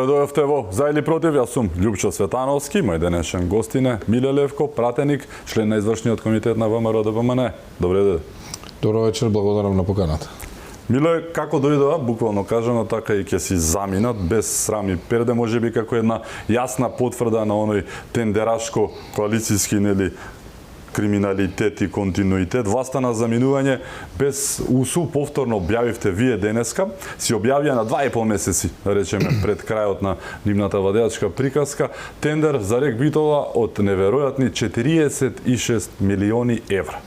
Добре дојавте во За или против. Јас сум Љупчо Светановски, мој денешен гостин е Миле Левко, пратеник, член на извршниот комитет на ВМРО ДПМН. Добре дојде. Добро вечер, благодарам на поканата. Миле, како дојдоа, буквално кажано, така и ќе си заминат, без срам и перде, можеби како една јасна потврда на оној тендерашко коалицијски, нели, криминалитет и континуитет, власта на заминување без УСУ повторно објавивте вие денеска, си објавија на 2,5 месеци, да речеме, пред крајот на нивната владеачка приказка, тендер за РЕК Битола од неверојатни 46 милиони евра.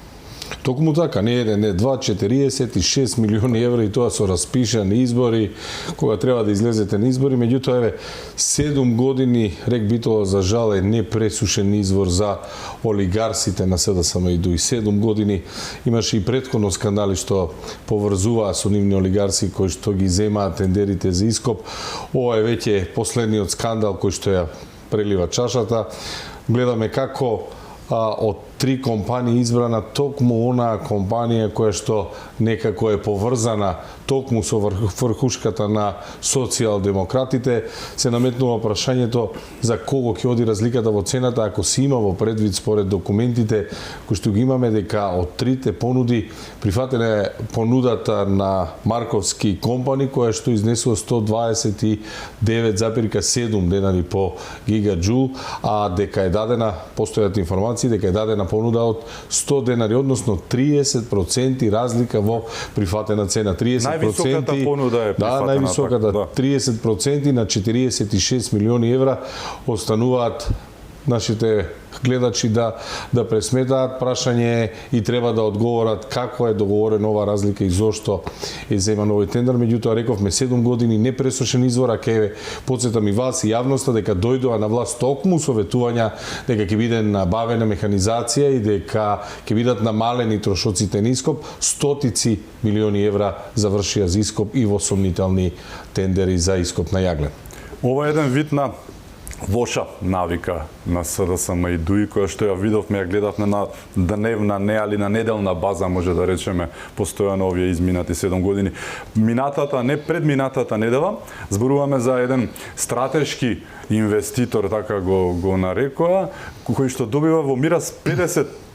Токму така, не еден, не два, 46 милиони евра и тоа со распишани избори, кога треба да излезете на избори, меѓутоа еве 7 години РЕК Битола за жал е непресушен извор за олигарсите на СДСМ и ДУИ. 7 години имаше и претходно скандали што поврзуваа со нивни олигарси кои што ги земаат тендерите за ископ. Ова е веќе последниот скандал кој што ја прелива чашата. Гледаме како од 3 компании избрана токму онаа компанија која што некако е поврзана токму со врхушката на социјалдемократите, се наметнува прашањето за кого ќе оди разликата во цената, ако се има во предвид според документите кои што ги имаме дека од трите понуди прифатена е понудата на Марковски компани која што изнесува 129,7 денари по гигаджул, а дека е дадена, постојат информации дека е дадена понуда од 100 денари, односно 30% разлика во прифатена цена. 30%, највисоката понуда е прифатена. Да, највисоката, 30% на 46 милиони евра остануваат нашите гледачи да пресметаат. Прашање и треба да одговорат како е договорена ова разлика и зошто е земан овој тендер. Меѓутоа рековме 7 години непресушен извор, а ќе потсетам и вас и јавноста дека дојдоа на власт токму советувања дека ќе биде набавена механизација и дека ќе бидат намалени трошоците на ископ. Стотици милиони евра завршија за ископ и во сомнителни тендери за ископ на јаглен. Ова е еден вид на лоша навика на СДСМ и ДУИ, која што ја видовме, ја гледавме на дневна, не али на неделна база, може да речеме, постојано овие изминати 7 години. Минатата, не предминатата недела, зборуваме за еден стратешки инвеститор, така го нарекоа, кој што добива во мирас 50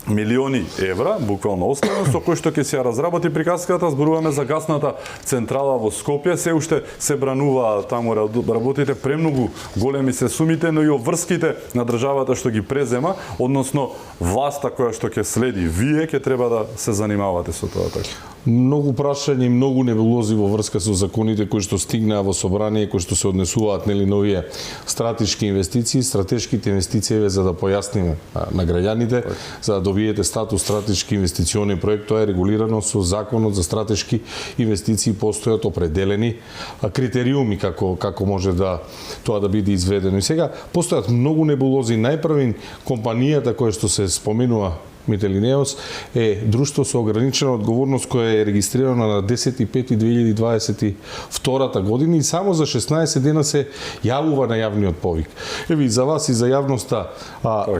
милиони евра, буквално оставено, со кој што ќе се разработи приказката. Зборуваме за гасната централа во Скопје. Се уште се бранува таму работите, премногу големи се сумите, но и обврските на државата што ги презема, односно власта која што ќе следи. Вие ќе треба да се занимавате со тоа така. Многу прашања и многу небулози во врска со законите кои што стигнаа во собрание, кои што се однесуваат нели на овие стратешки инвестиции. Стратешките инвестиции за да појасниме на граѓаните, за да добиете статус стратешки инвестиционен проект, тоа е регулирано со Законот за стратешки инвестиции, постојат определени критериуми како може да тоа да биде изведено. И сега постојат многу небулози. Најпрвин компанијата која што се споменува Метелинеос е друштво со ограничена одговорност која е регистрирано на 10.5.2022 година и само за 16 дена се јавува на јавниот повик. Еви, за вас и за јавноста,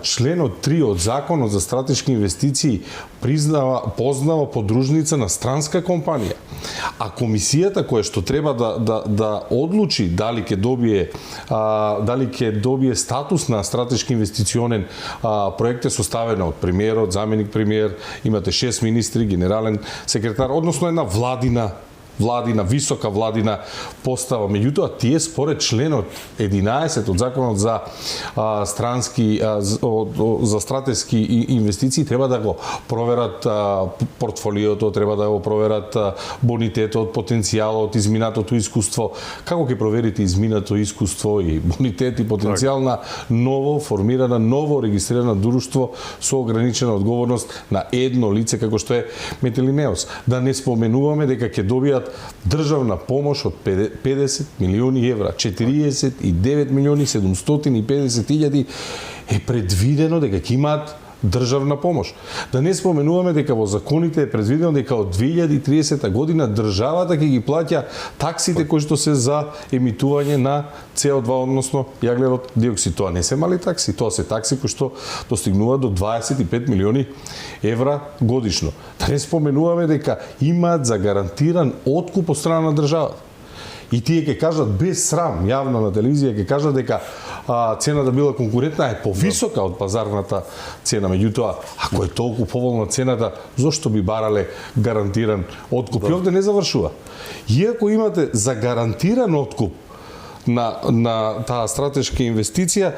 членот 3 од Законот за стратешки инвестиции познава подружница на странска компанија. А комисијата која што треба да одлучи дали ќе добие статус на стратешки инвестиционен проект е составена од премиерот, заменик премиер, имате 6 министри, генерален секретар, односно една владина, висока владина постава. Меѓутоа, тие според членот 11 од Законот за стратешки инвестиции треба да го проверат портфолиото, треба да го проверат бонитетот, потенцијалот, изминатото искуство. Како ќе проверите изминато искуство и бонитет и потенцијал на ново формирана, ново регистрирано друштво со ограничена одговорност на едно лице како што е Метелинеос? Да не споменуваме дека ќе добијат државна помош од 50 милиони евра, 49 милиони 750 илјади е предвидено дека ќе имаат државна помош. Да не споменуваме дека во законите е предвидено дека од 2030 година државата ќе ги плаќа таксите кои што се за емитување на CO2, односно јаглерод диоксид. Тоа не се мали такси, тоа се такси кои што достигнуваат до 25 милиони евра годишно. Да не споменуваме дека имаат за гарантиран откуп од страна на државата. И тие ќе кажат без срам, јавно на телевизија ќе кажат дека цената била конкурентна е повисока од пазарната цена. Меѓутоа, ако е толку поволна цената, зошто би барале гарантиран откуп? И овде не завршува. Иако имате за гарантиран откуп на таа стратешка инвестиција,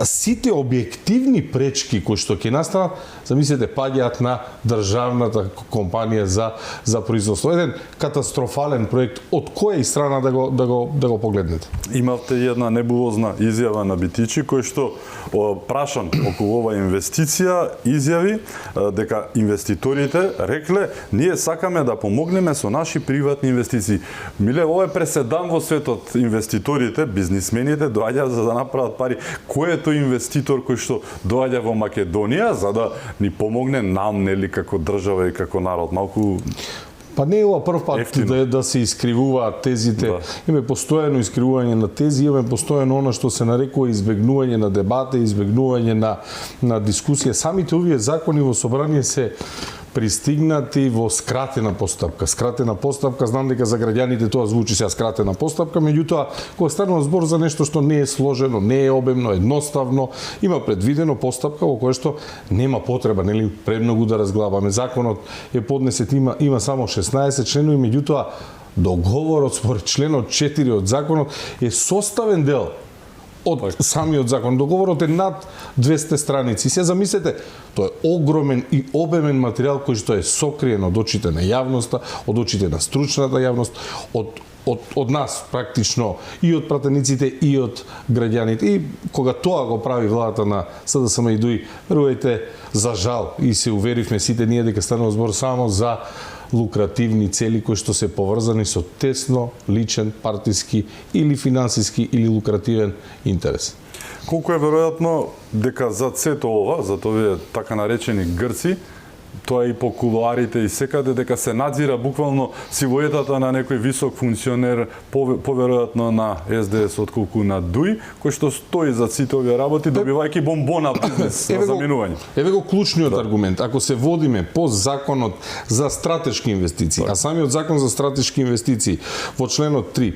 сите објективни пречки кои што ќе настанат, замислете, паѓаат на државната компанија за производство. Еден катастрофален проект, од која и страна да го погледнете? Имавте една небулозна изјава на Битичи, кој што прашан околу ова инвестиција, изјави дека инвеститорите рекле ние сакаме да помогнеме со наши приватни инвестиции. Миле, ова е преседан во светот. Инвеститорите, бизнисмените доаѓаат за да направат пари. Кој е тој инвеститор кој што доаѓа во Македонија за да ни помогне нам, нели, како држава и како народ? Малку Па не е ова прв пат да се искривуваат тезите. Да. Имаме постојано искривување на тези, имаме постојано она што се нарекува избегнување на дебата, избегнување на дискусија. Самите овие закони во собрание се пристигнати во скратена постапка. Скратена постапка, знам дека за граѓаните тоа звучи сега скратена постапка, меѓутоа кога станува збор за нешто што не е сложено, не е обемно, едноставно, има предвидено постапка во која што нема потреба, нели, премногу да разглабаме. Законот е поднесет, има само 16 членови, меѓутоа договорот според членот 4 од законот е составен дел од самиот закон. Договорот е над 200 страници. Се замислете, тоа е огромен и обемен материјал кој што е сокриен од очите на јавноста, од очите на стручната јавност, од нас практично, и од пратениците и од граѓаните. И кога тоа го прави владата на СДСМ и ДУИ, верувајте, за жал, и се уверивме сите ние дека станува збор само за лукративни цели кои што се поврзани со тесно личен, партиски или финансиски или лукративен интерес. Колку е веројатно дека за сето ова, за овие така наречени грци, тоа и по кулуарите и секаде, дека се надзира буквално силуетата на некој висок функционер, поверојатно на СДС отколку на ДУИ, кој што стои за сите овие работи, добивајќи бомбона бизнес на заминување. Еве го клучниот аргумент. Ако се водиме по законот за стратешки инвестиции, а самиот закон за стратешки инвестиции во членот 3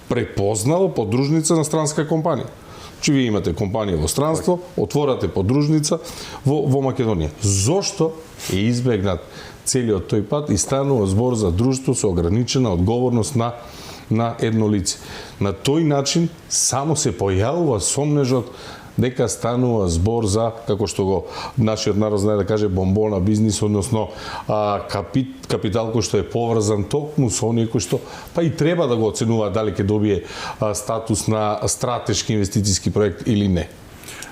препознал подружница на странска компанија. Че вие имате компанија во странство, отворате подружница во Македонија. Зошто е избегнат целиот тој пат и станува збор за друштво со ограничена одговорност на едно лице? На тој начин само се појавува сомнежот дека станува збор за, како што го нашиот народ знае да каже, бомбона бизнис, односно капитал кој што е поврзан токму со оние кои што па и треба да го оценуваат дали ќе добие статус на стратешки инвестициски проект или не.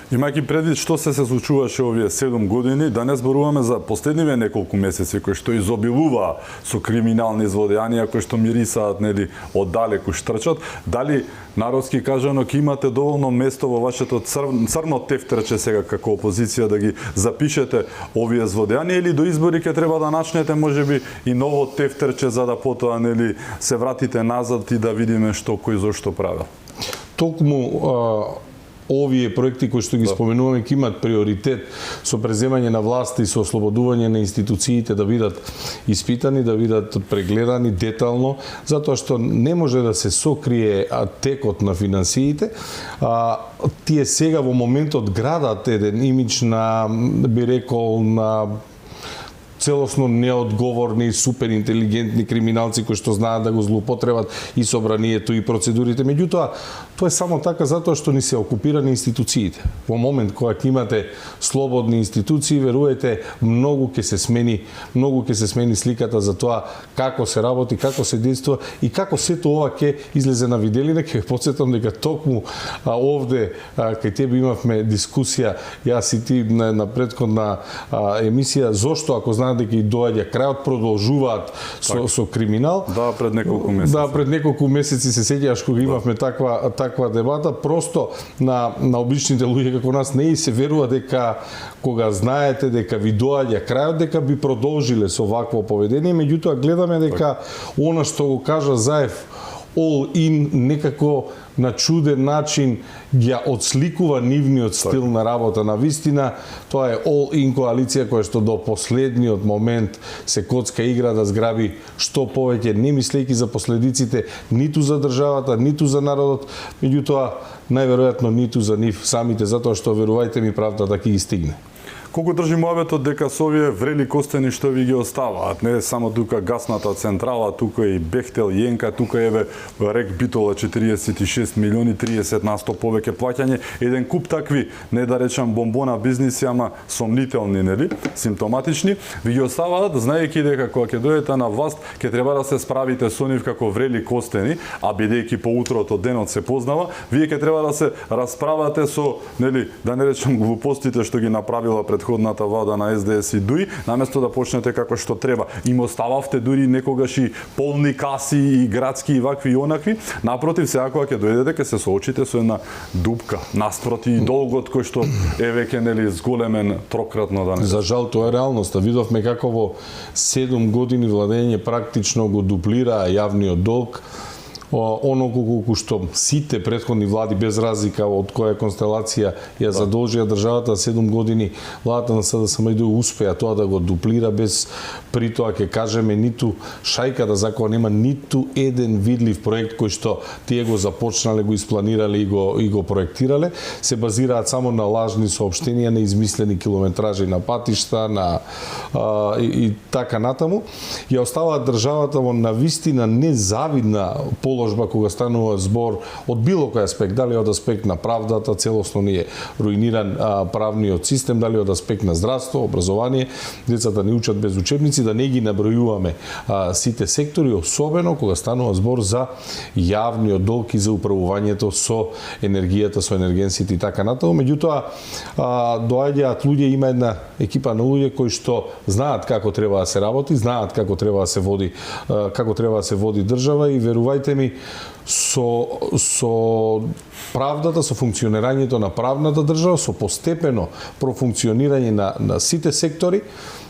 Имајќи предвид што се случуваше овие 7 години, да не зборуваме за последниве неколку месеци кои што изобилува со криминални изводења кои што мирисаат, нели, оддалеку штрчат, дали народски кажано ќе имате доволно место во вашето црно тефтерче сега како опозиција да ги запишете овие изводења, или до избори ќе треба да начнете можеби и ново тефтерче за да потоа, нели, се вратите назад и да видиме што кој зошто правил? Токму овие проекти кои што ги споменуваме ќе имаат приоритет со преземање на власт и со ослободување на институциите да бидат испитани, да бидат прегледани детално, затоа што не може да се сокрие текот на финансиите. Тие сега во моментот градат еден имидж на, би рекол, на целосно неодговорни, супер интелигентни криминалци кои што знаат да го злоупотребат и собранието и процедурите. Меѓутоа, тоа е само така затоа што ни се окупирани институциите. Во момент кога ќе имате слободни институции, верувајте, многу ќе се смени сликата за тоа како се работи, како се действува и како сето ова ќе излезе на виделина. Ќе ве потсетам дека токму овде кај тебе имавме дискусија, јас и ти на претходна емисија, зошто ако знаат дека и доаѓа крајот, продолжуваат со криминал. Да, пред неколку месеци. Да, пред неколку месеци се сеќаваш кога имавме таква дебата, просто на обичните луѓе како нас не и се верува дека кога знаете дека ви доаѓа крајот, дека би продолжиле со вакво поведение, меѓутоа гледаме дека она што го кажа Заев all in некако на чуден начин ја отсликува нивниот стил на работа. На вистина, тоа е all in коалиција која што до последниот момент се коцка игра да зграби што повеќе, не мислејќи за последиците ниту за државата, ниту за народот, меѓутоа најверојатно ниту за нив самите, затоа што верувајте ми правдата ќе ги стигне. Колку држи муабетот дека со овие врели костени што ви ги оставаат, не само тука гасната централа, тука и Бехтел, Јенка, тука еве Рек Битола 46 милиони, 30% повеќе плаќање, еден куп такви, не да речам бомбона бизниси, ама сомнителни, нели, симптоматични, ви ги оставаат, знаејќи дека кога ќе дојдете на власт, ќе треба да се справите со нив како врели костени, а бидејќи по утрото денот се познава, вие ќе треба да се расправате со, нели, да не речам глупостите што ги направила предходната влада на СДС и ДУИ, наместо да почнете како што треба. Им остававте дури некогаш и полни каси и градски и вакви и онакви. Напротив, сега кога ќе дојдете, ќе се соочите со една дупка наспроти и долгот кој што е веќе нели зголемен трократно данес. За жал тоа е реалноста. Видовме како во 7 години владење практично го дуплира јавниот долг. Оноко колку што сите претходни влади без разлика од која констелација ја задолжија државата 7 години, владата на СДСМ успеа тоа да го дуплира без при тоа ќе кажеме ниту шајка да закон нема ниту еден видлив проект кој што тие го започнале, го испланирале и го проектирале, се базираат само на лажни соопштенија, на измислени километражи на патишта, и така натаму. Ја оставаат државата во навистина незавидна положба кога станува збор од било кој аспект, дали од аспект на правдата, целосно ни е руиниран правниот систем, дали од аспект на здравство, образование, децата не учат без учебници, да не ги набројуваме сите сектори, особено кога станува збор за јавниот долг и за управувањето со енергијата, со енергенсите и така натаму. Меѓутоа, доаѓаат луѓе, има една екипа на луѓе кои што знаат како треба да се работи, знаат како треба да се води, држава и верувајте ми, со правдата, со функционирањето на правната држава, со постепено профункционирање на сите сектори,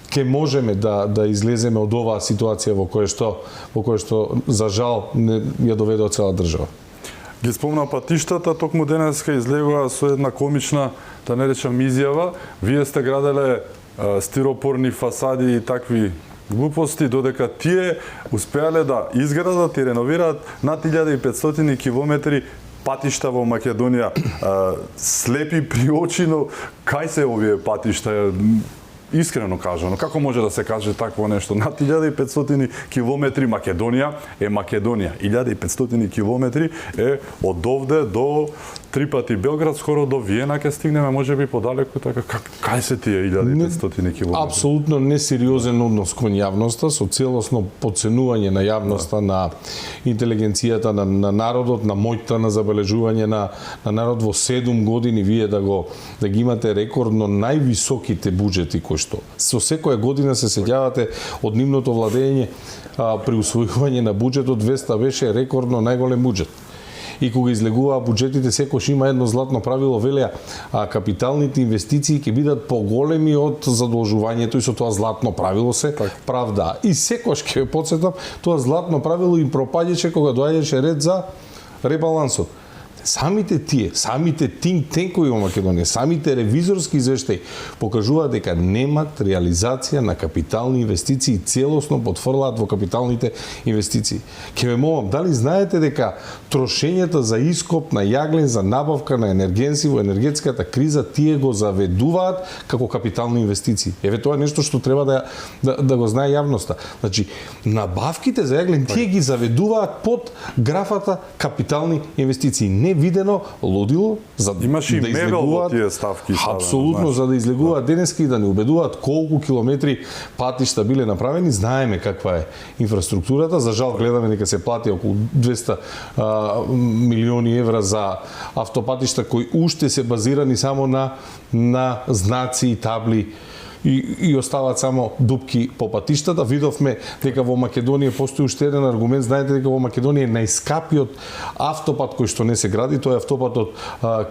ќе можеме да излеземе од оваа ситуација во која што за жал ја доведува цела држава. Ги спомна патиштата, токму денеска излегува со една комична, да не речам изјава, вие сте граделе стиропорни фасади и такви глупости, додека тие успеале да изградат и реновираат над 1500 километри патишта во Македонија. Слепи при очи, но кај се овие патишта? Искрено кажано, како може да се каже такво нешто? Над 1500 километри Македонија е Македонија. 1500 километри е од овде до 3 пати Белград, скоро до Виена ќе стигнеме, можеби подалеку, така кај се тие 1500 километри? Апсолутно несериозен однос кон јавноста, со целосно подценување на јавноста, на интелигенцијата на народот, на моќта на забележување на народ. Во 7 години вие да ги имате рекордно највисоките буџети кои што со секоја година се сеќавате од нивното владење, при усвојување на буџетот 200 беше рекордно најголем буџет. И кога излегуваа буџетите, секојаш има едно златно правило, велеа, капиталните инвестиции ќе бидат поголеми од задолжувањето и со тоа златно правило се правда. И секојаш ќе ве потсетам, тоа златно правило им пропаѓаше кога доаѓаше ред за ребалансот. Самите think tankoви во Македонија, самите ревизорски извештаи покажуваат дека немат реализација на капитални инвестиции, целосно потврлаат во капиталните инвестиции. Ке ве молам, дали знаете дека трошењата за ископ на јаглен, за набавка на енергенси во енергетската криза, тие го заведуваат како капитални инвестиции? Еве тоа е нешто што треба да го знае јавноста. Значи, набавките за јаглен тие ги заведуваат под графата капитални инвестиции. Не видено лудило за имаше да излегуваат тие ставки. Апсолутно, за да излегуваат денески и да не убедуваат колку километри патишта биле направени. Знаеме каква е инфраструктурата. За жал гледаме дека се плати околу 200 милиони евра за автопатишта кои уште се базирани само на знаци и табли и оставаат само дупки по патиштата. Видовме дека во Македонија постои уште еден аргумент. Знаете дека во Македонија е најскапиот автопат кој што не се гради, тоа е автопатот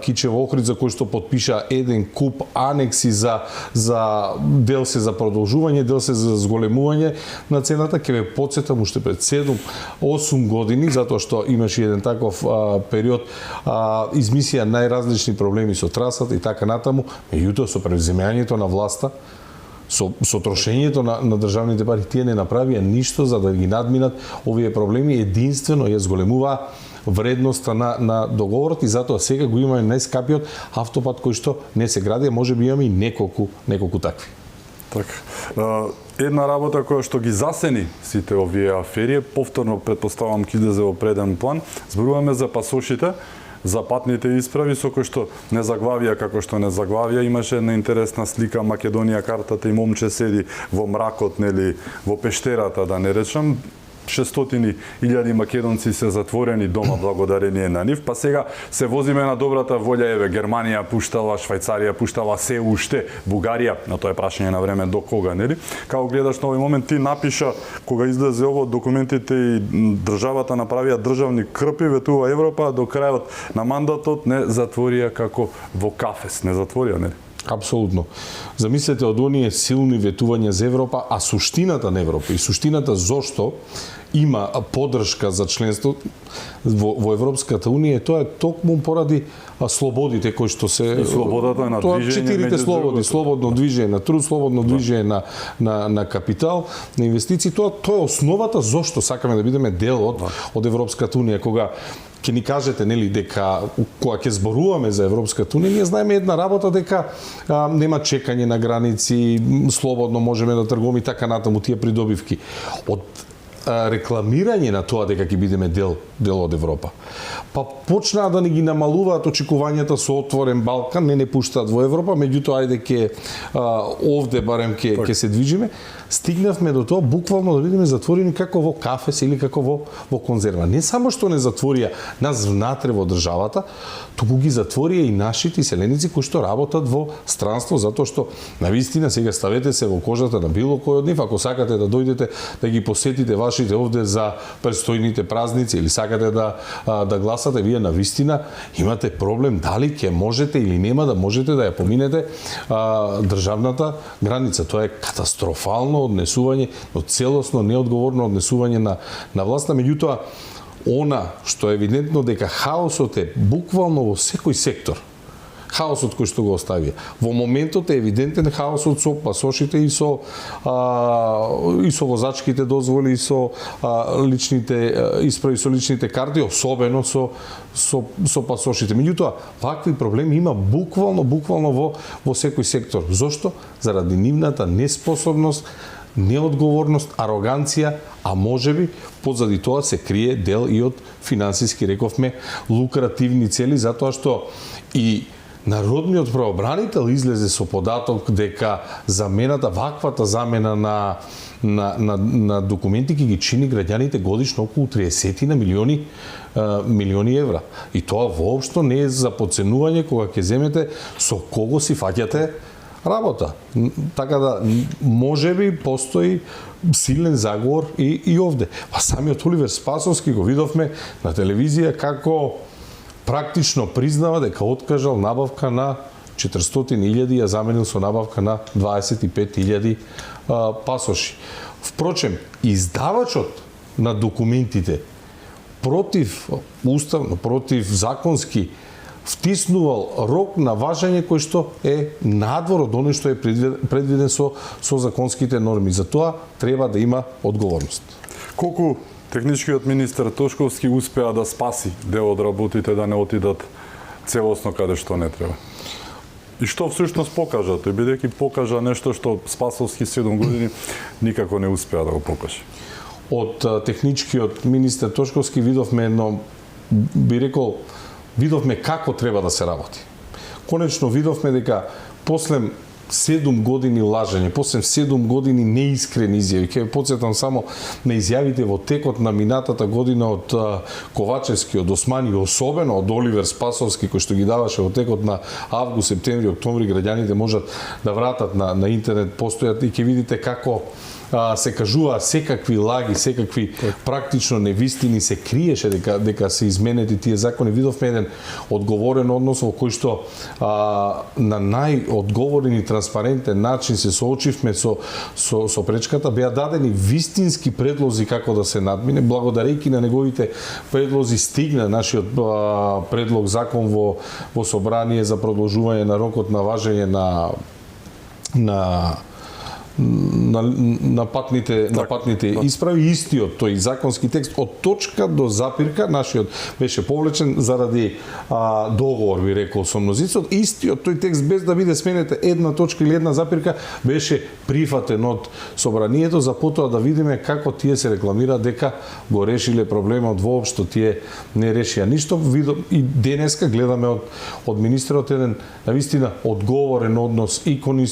Кичево Охрид, за кој што подпиша еден куп анекси за дел се за продолжување, дел се за зголемување на цената. Ќе ве потсетам уште пред 7-8 години, затоа што имаше еден таков период, измисија најразлични проблеми со трасата и така натаму, меѓутоа со превземањето на власта, со трошењето на државните пари, тие не направија ништо за да ги надминат овие проблеми, единствено ја зголемуваа вредноста на договорот и затоа сега го имаме најскапиот автопат кој што не се гради, може би имаме и неколку такви. Така. Една работа која што ги засени сите овие афери, повторно претпоставам ќе излезе во преден план, зборуваме за пасошите, за патните исправи со кои што не заглавија како што не заглавија. Имаше една интересна слика, Македонија картата и момче седи во мракот, нели, во пештерата, да не речам. 600.000 македонци се затворени дома благодарение на нив, па сега се возиме на добрата волја, еве Германија пуштала, Швајцарија пуштала, се уште Бугарија, но тоа е прашање на време до кога, нели? Како гледаш на овој момент, ти напиша кога излезе ово документите и државата направија државни крпи, ветува Европа, до крајот на мандатот не затворија како во кафес, не затворија, нели? Апсолутно. Замислете од оние силни ветувања за Европа, а суштината на Европа и суштината зошто има поддршка за членство во Европската унија, тоа е токму поради слободите кои што се и слободата на движење, четирите слободи, слободно движење на труд, слободно движење на капитал, на инвестиции, тоа е основата зошто сакаме да бидеме дел од Европската унија. Кога ќе ни кажете, нели, дека кога ќе зборуваме за Европската унија, ние знаеме една работа, дека нема чекање на граници, слободно можеме да тргуваме и така натаму тие придобивки. Од рекламирање на тоа дека ќе бидеме дел од Европа, па почнаа да ни ги намалуваат очекувањата со отворен Балкан, не пуштаат во Европа, меѓутоа ајде ќе овде барем ќе се движиме, стигнавме до тоа буквално да бидеме затворени како во кафес или како во конзерва. Не само што не затворија нас внатре во државата, туку ги затворија и нашите селеници кои што работат во странство, затоа што навистина сега ставете се во кожата на било кој од нив, ако сакате да дојдете да ги посетите вашите овде за престојните празници или сакате да гласате, вие навистина имате проблем дали ќе можете или нема да можете да ја поминете државната граница. Тоа е катастрофално однесување, но целосно неодговорно однесување на власта. Меѓутоа, она што е евидентно дека хаосот е буквално во секој сектор. Хаосот кој што го оставија. Во моментот е евидентен хаосот со пасошите и со возачките дозволи и со личните исправи, со личните карти, особено со пасошите. Меѓутоа, вакви проблеми има буквално во секој сектор. Зошто? Заради нивната неспособност, неодговорност, ароганција, а можеби позади тоа се крие дел и од финансиски, рековме, лукративни цели, затоа што и Народниот правобранител излезе со податок дека ваквата замена на документи ќе ги чини граѓаните годишно околу 30 милиони евра. И тоа воопшто не е за подценување кога ќе земете со кого си фаќате работа. Така да можеби постои силен заговор и овде. А самиот Оливер Спасовски го видовме на телевизија како практично признава дека откажал набавка на 400.000 ја заменил со набавка на 25.000 пасоши. Впрочем, издавачот на документите против уставно, против законски втиснувал рок на важење кој што е надвор од оно што е предвиден со законските норми. За тоа треба да има одговорност. Колку техничкиот министер Тошковски успеа да спаси дел од работите да не отидат целосно каде што не треба? И што всушност покажа тој, бидејќи покажа нешто што Спасовски 7 години никако не успеа да го покаже? Од техничкиот министер Тошковски видовме едно, би рекол, видовме како треба да се работи. Конечно видовме дека после 7 години лажење, после 7 години неискрени изјави. Ќе ве потсетам само на изјавите во текот на минатата година од Ковачевски, од Османи, особено од Оливер Спасовски, кој што ги даваше во текот на август, септември, октомври, граѓаните можат да вратат на интернет, постојат и ќе видите како се кажува секакви лаги, секакви практично невистини, се криеше дека се изменети тие закони. Видовме еден одговорен однос во кој што на најодговорен и транспарентен начин се соочивме со пречката, беа дадени вистински предлози како да се надмине. Благодарејќи на неговите предлози стигна нашиот предлог закон во собрание за продолжување на рокот на важење на патните исправи. Истиот тој законски текст од точка до запирка нашиот беше повлечен заради договор, би рекол, со мнозинството. Истиот тој текст, без да биде сменета една точка или една запирка, беше прифатен од собранието, за потоа да видиме како тие се рекламираат дека го решиле проблемот. Воопшто тие не решија ништо. И денеска гледаме од министерот еден навистина одговорен однос и кон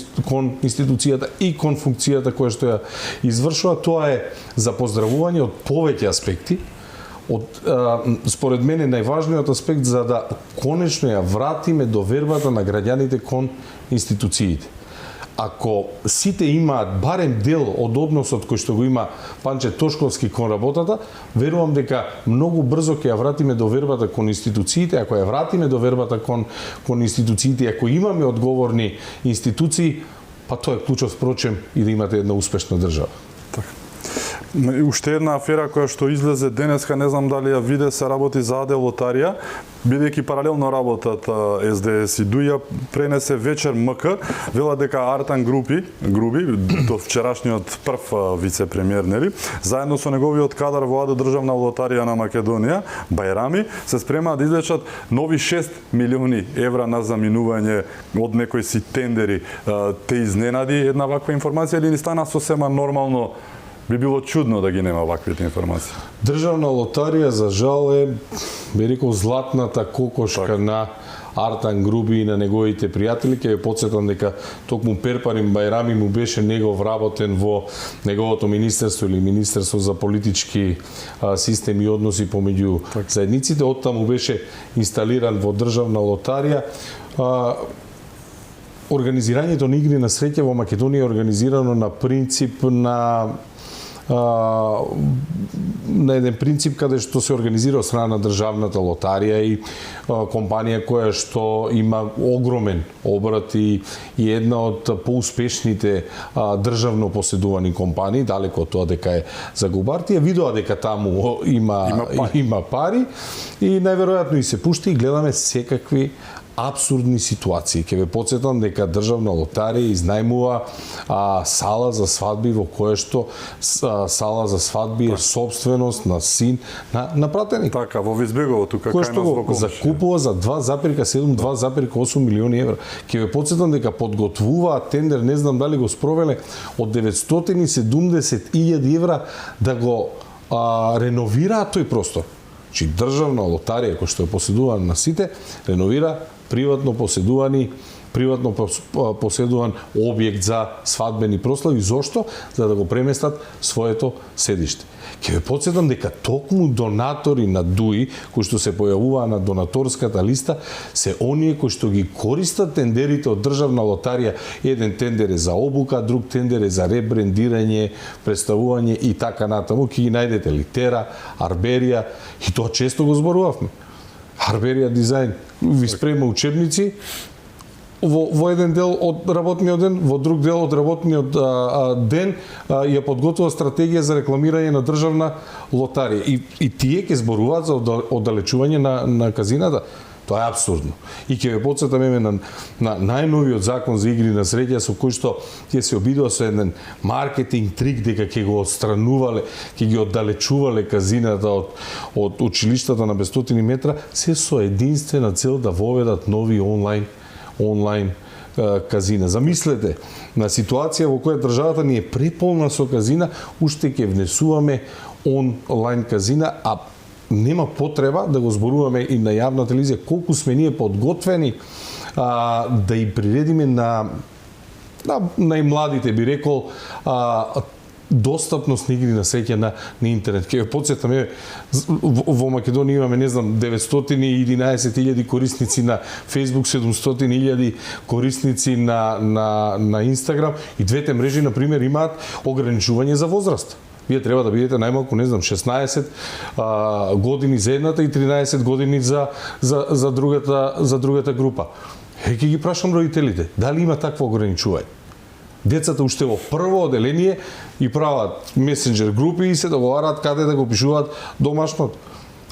институцијата и кон функцијата која што ја извршува. Тоа е за поздравување од повеќе аспекти. Според мене најважниот аспект за да конечно ја вратиме довербата на граѓаните кон институциите. Ако сите имаат барем дел од односот кој што го има Панче Тошковски кон работата, верувам дека многу брзо ќе ја вратиме довербата кон институциите. Ако ја вратиме довербата кон институциите, ако имаме одговорни институции, па тоа е клучот, впрочем, и да имате една успешна држава. Уште една афера која што излезе денеска, не знам дали ја виде, се работи за АД Лотарија, бидејќи паралелно работат СДС и ДУИ, пренесе вечер МК, вела дека Артан Груби, до вчерашниот прв вице-премиер, нели, заедно со неговиот кадар во АД Државна лотарија на Македонија, Бајрами, се спремаат да излечат нови 6 милиони евра на заминување од некои си тендери. Те изненади една ваква информација или ни стана сосема нормално? Би било чудно да ги нема ваквите информации. Државна лотарија, за жал, би рекол, златната кокошка на Артан Груби и на неговите пријатели. Ќе ве потсетам дека токму Перпарим Бајрами му беше негов работен во неговото министерство или Министерство за политички системи и односи помеѓу заедниците. Оттаму беше инсталиран во Државна лотарија. Организирањето на игри на среќа во Македонија е организирано на принцип на еден принцип каде што се организира од страна на Државната лотарија и компанија која што има огромен обрат и една од поуспешните државно поседувани компании, далеко од тоа дека е загубартија, видоа дека таму има пари и најверојатно и се пушти и гледаме секакви апсурдни ситуации. Ќе ве потсетам дека Државна лотарија изнајмува сала за свадби во која што сала за свадби е собственост на син на пратеник. Така, во Визбегово тука кај нас во комшија. Закупува за 2,8 милиони евра. Ќе ве потсетам дека подготвуваат тендер, не знам дали го спровеле, од 970.000 евра да го реновираат тој простор. Чи Државна лотарија, кој што е поседувана на сите, реновира приватно поседуван објект за свадбени прослави. Зошто? За да го преместат своето седиште. Ќе ве потсетам дека токму донатори на ДУИ, кои што се појавуваа на донаторската листа, се оние кои што ги користат тендерите од Државна лотарија. Еден тендер е за обука, друг тендер е за ребрендирање, представување и така натаму. Ќе ги најдете Литера, Арберија, и тоа често го зборувавме. Арберија дизајн ви спрема учебници во еден дел од работниот ден, во друг дел од работниот ден ја подготвува стратегија за рекламирање на Државна лотарија. И тие ќе зборуваат за оддалечување на казината. Тоа е апсурдно. И ќе ве потсетаме на најновиот закон за игри на среќа со кој што ќе се обидува со еден маркетинг трик дека ќе го отстранувале, ќе ги оддалечувале казината од училиштата на 500 метра, се со единствена цел да воведат нови онлайн казина. Замислете, на ситуација во која државата ни е преполна со казина, уште ќе внесуваме онлайн казина, а нема потреба да го зборуваме и на јавна телевизија колку сме ние подготвени да и приредиме на најмладите би рекол, достапност на игри на среќа на интернет. Ке потсетам, во Македонија имаме, не знам, 911.000 корисници на Facebook, 700.000 корисници на Instagram и двете мрежи, например, имаат ограничување за возраст. Вие треба да бидете најмалку, не знам, 16 години за едната и 13 години за другата група. Ќе ги прашам родителите, дали има такво ограничување? Децата уште во прво оделение и прават месенџер групи и се договараат каде да го пишуваат домашното.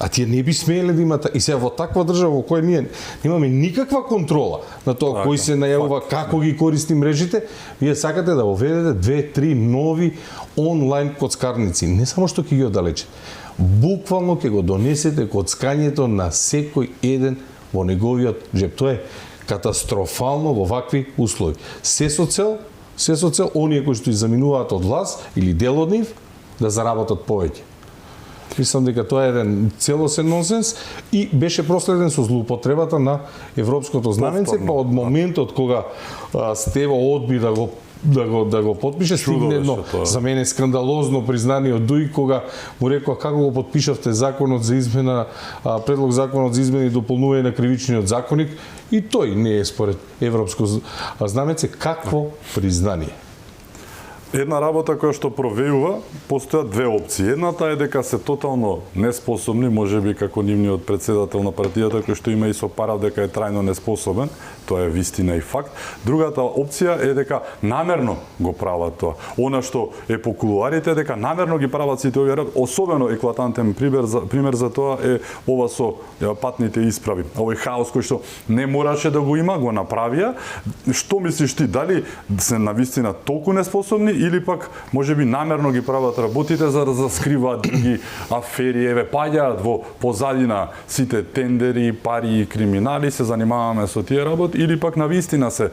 А тие не би смееле да имат, и сега во таква држава во која ние немаме никаква контрола на тоа кој се најавува, како ги користи мрежите, вие сакате да воведете 2-3 нови онлайн коцкарници. Не само што ќе ги оддалечите, буквално ќе го донесете коцкањето на секој еден во неговиот джеп. Тоа е катастрофално во вакви услови. Се со цел оние кои што изаминуваат од власт или дел од нив да заработат повеќе. Мислам дека тоа е еден целосен нонсенс и беше проследен со злоупотребата на европското знаменце, па од моментот кога Стево одби да го подпише, стигне едно за мене скандалозно признание од Дуј, кога му рекоа како го подпишавте законот за измена, предлог законот за измена и дополнување на кривичниот законник, и тој не е според европско знаменце. Какво признание? Една работа која што провејува, постојат две опции. Едната е дека се тотално неспособни, можеби како нивниот председател на партијата, кој што има и со парав дека е трајно неспособен, тоа е вистина и факт. Другата опција е дека намерно го прават тоа. Она што е по кулуарите е дека намерно ги прават сите овие работи. Особено еклатантен пример за тоа е ова со патните исправи. Овој хаос кој што не мораше да го има, го направија. Што мислиш ти, дали се навистина толку неспособни или пак можеби намерно ги прават работите за да скриваат други афери, паѓаат во позадина сите тендери, пари и криминали, се занимаваме со тие работи, или пак навистина се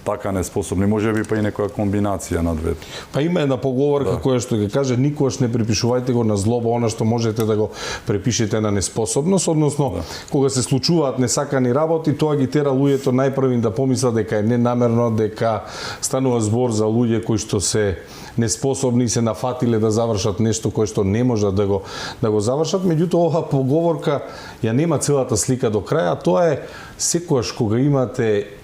така неспособни, можеби па и некоја комбинација на двете. Па има една поговорка која што ќе каже никогаш не припишувајте го на злоба она што можете да го препишете на неспособност, односно кога се случуваат несакани работи, тоа ги тера луѓето најпрвин да помислат дека е ненамерно, дека станува збор за луѓе кои што се неспособни и се нафатиле да завршат нешто кое што не можат да го завршат. Меѓутоа оваа поговорка ја нема целата слика до краја, тоа е секогаш кога имате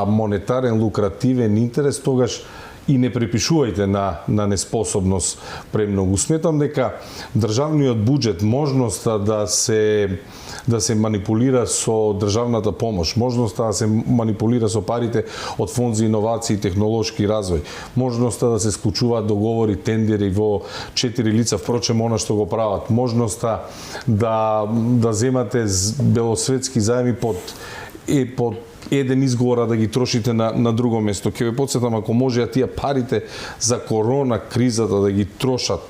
монетарен, лукративен интерес, тогаш и не препишувајте на неспособност премногу. Сметам дека државниот буџет, можноста да се манипулира со државната помош, можноста да се манипулира со парите од Фонд за иновации и технолошки развој, можноста да се склучуваат договори, тендери во 4 лица, впрочем она што го прават, можноста да земате белосветски заеми под еден изговор да ги трошите на друго место. Ќе ве потсетам, ако може тие парите за корона кризата да ги трошат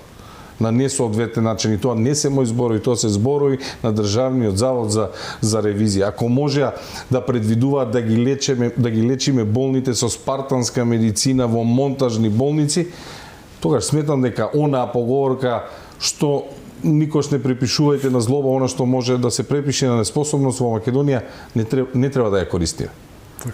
на несоодветен начин, и тоа не се мои зборови, тоа се зборови на Државниот завод за ревизија. Ако може да предвидуваат да ги лечиме болните со спартанска медицина во монтажни болници, тогаш сметам дека онаа поговорка што никош не препишувајте на злоба она што може да се препише на неспособност во Македонија, не треба да ја користиме.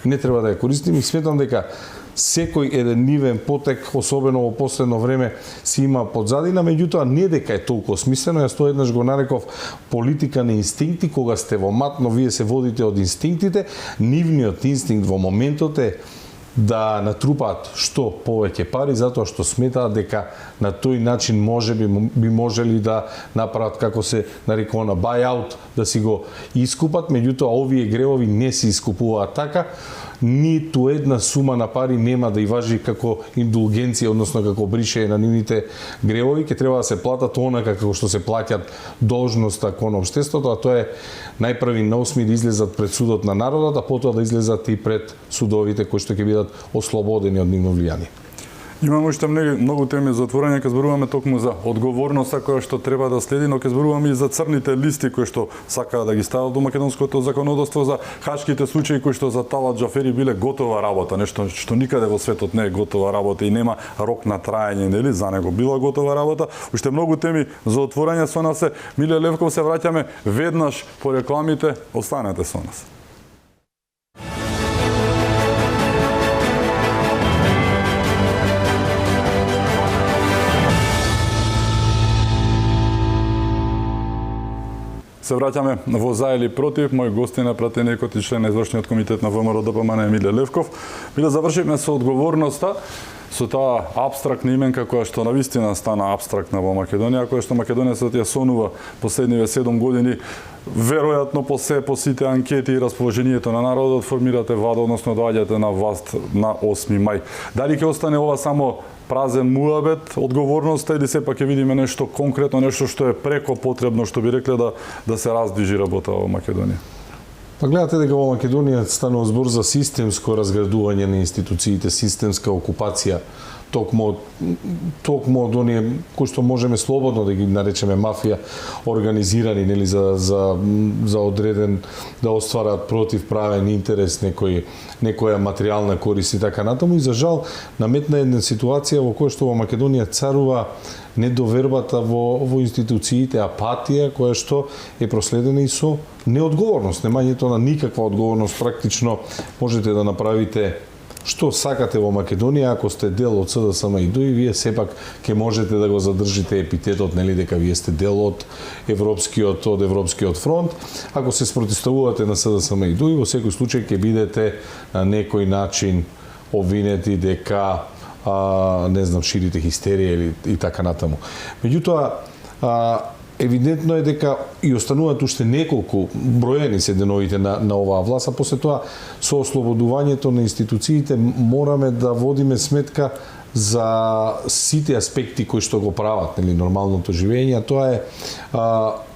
Не треба да ја користиме и сметам дека секој еден нивен потек, особено во последно време, си има подзадина, меѓутоа не дека е толку смислено. Јас тоа еднаш го нареков политика на инстинкти, кога сте во мат, но вие се водите од инстинктите, нивниот инстинкт во моментот е да натрупаат што повеќе пари, затоа што сметаат дека на тој начин би можели да направат, како се нарекува на buy-out, да си го искупат, меѓутоа овие гревови не се искупуваат така. Ниту една сума на пари нема да и важи како индулгенција, односно како бришење на нивните гревови, ќе треба да се платат онака како што се плаќат должноста кон општеството, а тоа е најпрви на 8 да излезат пред судот на народот, а потоа да излезат и пред судовите кои што ќе бидат ослободени од нивно влијание. Имаме уште многу теми за отворање, ќе зборуваме токму за одговорноста која што треба да следи, но ќе зборуваме и за црните листи кои што сакаат да ги стават до македонското законодавство, за хашките случаи кои што за Талат Џафери биле готова работа, нешто што никаде во светот не е готова работа и нема рок на траење, нели, за него била готова работа. Уште многу теми за отворање со нас е Миле Левков, се враќаме веднаш по рекламите, останете со нас. Се враќаме во за или против. Мој гостин е пратеникот и член на извршниот комитет на ВМРО ДПМН Емиле Левков. Биле завршивме со одговорноста, со таа апстрактна именка која што навистина стана апстрактна во Македонија, која што Македонија се ја сонува последниве 7 години. Веројатно по сите анкети и расположението на народот формирате влада, односно доаѓате на власт на 8 мај. Дали ќе остане ова само празен муабет, одговорноста, или сепак ќе видиме нешто конкретно, нешто што е преко потребно, што би рекле да се раздвижи работа во Македонија? Па гледате дека во Македонија станува збор за системско разградување на институциите, системска окупација, токму од оние кои што можеме слободно да ги наречеме мафија, организирани, нели, за одреден да остварат противправен интерес, некоја материјална корист и така натаму. И за жал наметна една ситуација во која што во Македонија царува недовербата во институциите, апатија која што е проследена и со неодговорност, немањето на никаква одговорност. Практично можете да направите што сакате во Македонија, ако сте дел од СДСМ и ДУИ, вие сепак ќе можете да го задржите епитетот, нели, дека вие сте дел од Европскиот фронт. Ако се спротивставувате на СДСМ и ДУИ, во секој случај ќе бидете на некој начин обвинети дека не знам, ширите хистерија или и така натаму. Меѓутоа, евидентно е дека и остануваат уште неколку, броени се деновите на оваа власт, а после тоа со ослободувањето на институциите мораме да водиме сметка за сите аспекти кои што го прават, нели, нормалното живење, а тоа е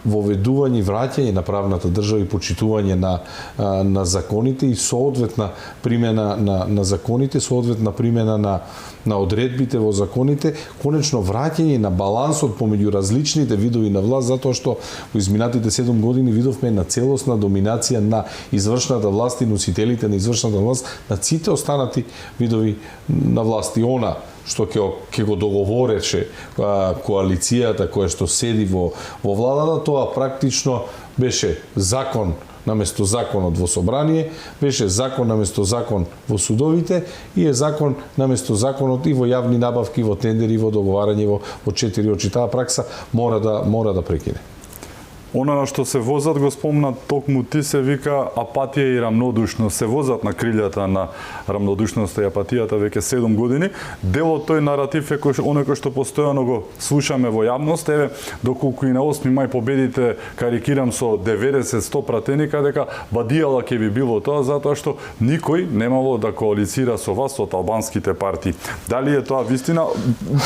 воведување и враќање на правната држава и почитување на законите и соодветна примена на законите, соодветна примена на одредбите во законите, конечно враќање на балансот помеѓу различните видови на власт, затоа што во изминатите 7 години видовме на целосна доминација на извршната власт и носителите на извршната власт на сите останати видови на власт. И она што ќе го договореше коалицијата која што седи во владата, тоа практично беше закон наместо законот во собрание, беше закон наместо закон во судовите и е закон наместо законот и во јавни набавки, во тендери, во договарање во 4 очи. Таа пракса мора да прекине. Она на што се возат, го спомна токму ти, се вика апатија и рамнодушност. Се возат на крилјата на рамнодушноста и апатијата веќе 7 години. Дел од тој наратив е оној кој што постојано го слушаме во јавност. Еве, доколку и на 8 мај победите, карикирам со 90-100 пратеника, дека бадијала ќе би било тоа, затоа што никој немало да коалицира со вас од албанските партии. Дали е тоа вистина?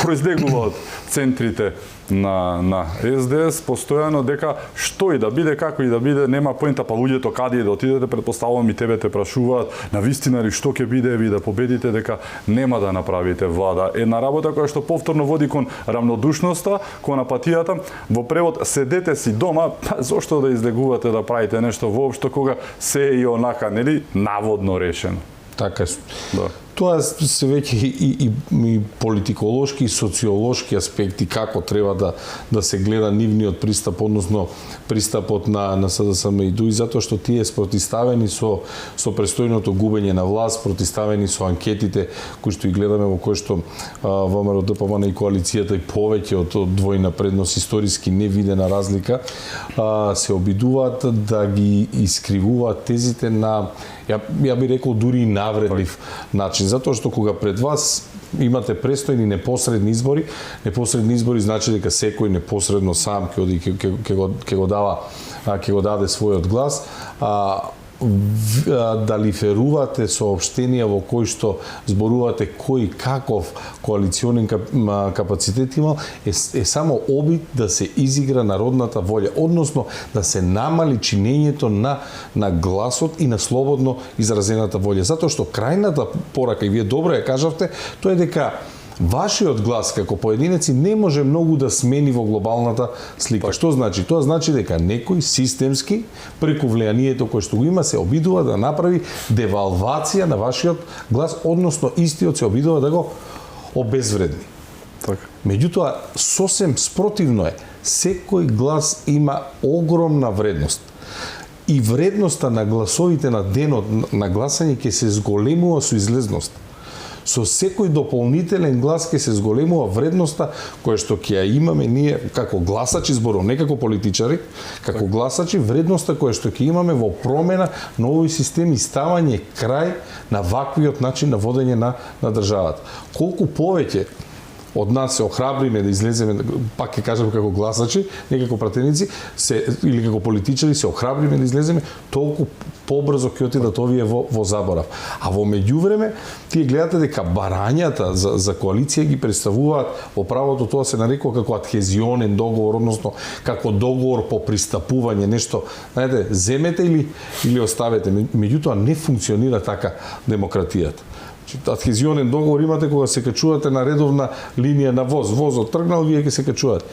Произлегува од центрите на СДС постојано дека што и да биде, како и да биде, нема поента, па луѓето каде и да отидете, предпоставувам и тебе те прашуваат, на вистина ли што ќе биде, ви да победите, дека нема да направите влада. Една работа која што повторно води кон рамнодушноста, кон апатијата, во превод седете си дома, па зошто да излегувате да правите нешто воопшто кога се е и онака, нели, наводно решено. Така е. Да. Тоа се веќе и политиколошки и социолошки аспекти како треба да се гледа нивниот пристап, односно пристапот на СДСМ и ДУИ, затоа што тие спротивставени со престојното губење на власт, спротивставени со анкетите кои што и гледаме, во кои што ВМРО ДПМН и коалицијата и повеќе од двојна предност, историски невидена разлика, се обидуваат да ги искривуваат тезите на, ја би рекол, дури и навредлив начин. Затоа што кога пред вас имате престојни непосредни избори значи дека секој непосредно сам ќе го даде својот глас. Да лиферувате соопштенија во кои што зборувате кој каков коалиционен капацитет имал е само обид да се изигра народната волја, односно да се намали чинењето на гласот и на слободно изразената волја. Затоа што крајната порака, и вие добро ја кажавте, тоа е дека вашиот глас како поединеци не може многу да смени во глобалната слика. Што значи? Тоа значи дека некој системски преку влијанието кое што го има се обидува да направи девалвација на вашиот глас, односно истиот се обидува да го обезвредни. Така. Меѓутоа, сосем спротивно е. Секој глас има огромна вредност. И вредноста на гласовите на денот на гласање ќе се зголемува со излезност. со секој дополнителен глас ќе се зголемува вредноста која што ќе ја имаме ние како гласачи, зборувам, не како политичари, како гласачи, вредноста која што ќе имаме во промена на овој систем и ставање крај на ваквиот начин на водење на државата. Колку повеќе од нас се охрабриме да излеземе, пак ќе кажам како гласачи, не како пратеници, или како политичари, се охрабриме да излеземе, толку побрзо ќе отидат овие во заборав. А во меѓувреме, тие гледате дека барањата за коалиција ги представуваат во правото, тоа се нарекува како адхезионен договор, односно како договор по пристапување, нешто, знаете, земете или оставете. Меѓутоа не функционира така демократијата. Адхезионен договор имате кога се качувате на редовна линија на воз. Возот тргнал, вие ќе се качувате.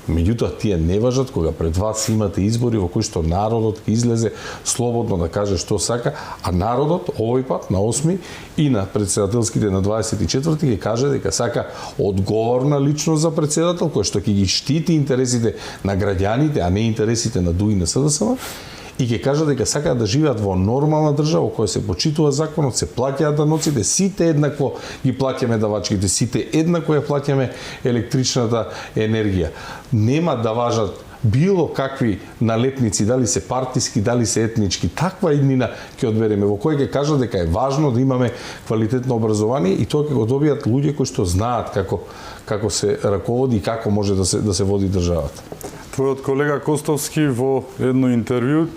Меѓутоа, тие не важат кога пред вас имате избори во кои што народот ќе излезе слободно да каже што сака, а народот овој пат на 8 и на председателските на 24 ќе каже дека сака одговорна личност за председател кој што ќе ги штити интересите на граѓаните, а не интересите на ДУИ на СДСМ. И ќе кажа дека сакаат да живеат во нормална држава во која се почитува законот, се плаќаат даноците, сите еднакво ги плаќаме давачките, сите еднакво ја плаќаме електричната енергија. Нема да важат било какви налетници, дали се партиски, дали се етнички. Таква иднина ќе одбереме, во која ќе кажа дека е важно да имаме квалитетно образование и тоа ќе го добијат луѓе кои што знаат како се раководи и како може да се води државата. Твојот колега Костовски во едно интервју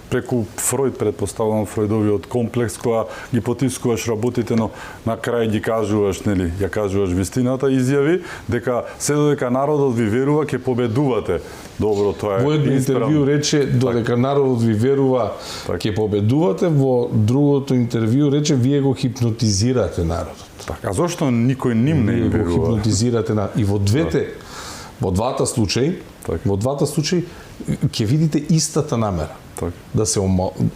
преку Фройд, предпоставувам Фройдовиот комплекс, која ги потискуваш работите, но на крај ги кажуваш, нели, ја кажуваш вистината, изјави дека се додека народот ви верува ќе победувате. Добро, тоа е. Во едно интервју рече додека народот ви верува ќе победувате, во другото интервју рече вие го хипнотизирате народот. Така, а зошто никој ним не им го верува? хипнотизирате на и во двата случаи, во двата случаи ќе видите истата намера. Да се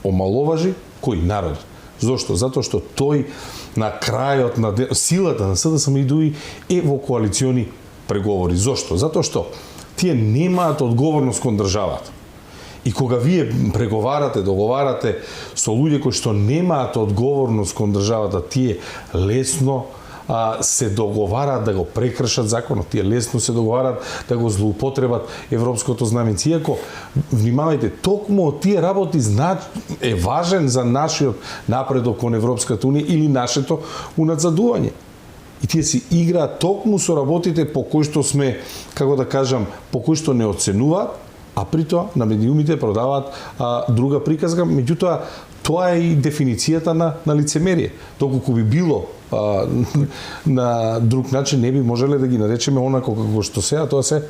омаловажи кој народ. Зошто? Затоа што тој на крајот на силата на СДСМ и ДУИ е во коалициони преговори. Зошто? Затоа што тие немаат одговорност кон државата. И кога вие преговарате, договарате со луѓе кои што немаат одговорност кон државата, тие лесно се договараат да го прекршат законот, тие лесно се договараат да го злоупотребат европското знаменце. Иако, внимавајте, токму од тие работи е важен за нашиот напредок кон Европската унија или нашето уназадување. И тие си играат токму со работите по кои што сме, како да кажам, по кои што не оценуваат, а при тоа на медиумите продаваат друга приказка. Меѓутоа, тоа е и дефиницијата на лицемерие. Доколку би било на друг начин, не би можеле да ги наречеме онако како што се, а тоа се